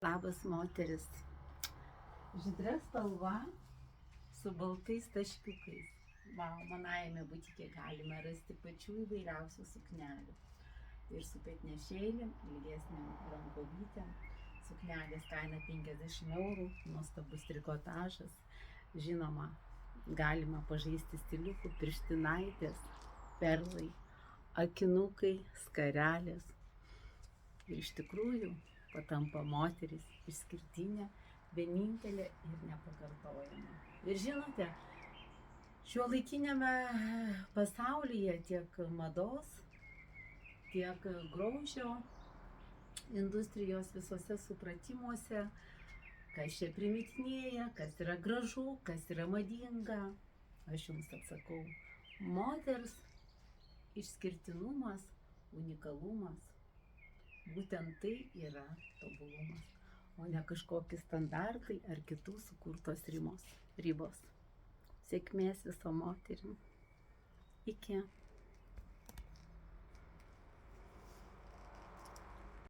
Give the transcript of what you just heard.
Labas moteris. Žydra spalva su baltais taškiukais. Manajame butike galime rasti pačių įvairiausių suknelių. Ir su petnešėlėm, ilgesniam rankovytėm. Suknelės kaina 50 eurų, nuostabus trikotažas. Žinoma, galima pažaisti stiliukų, pirštinaitės, perlai, akinukai, skarelės. Ir iš tikrųjų patampa moteris išskirtinė, vienintelė ir nepakartojama. Ir žinote, šiuolaikiniame pasaulyje tiek mados, tiek grožio industrijos visose supratimuose, kas čia primitinėja, kas yra gražu, kas yra madinga. Aš jums atsakau, moters išskirtinumas, unikalumas. Būtent tai yra tobulumas, o ne kažkokie standartai ar kitų sukurtos ribos. Sėkmės visom moterim. Iki.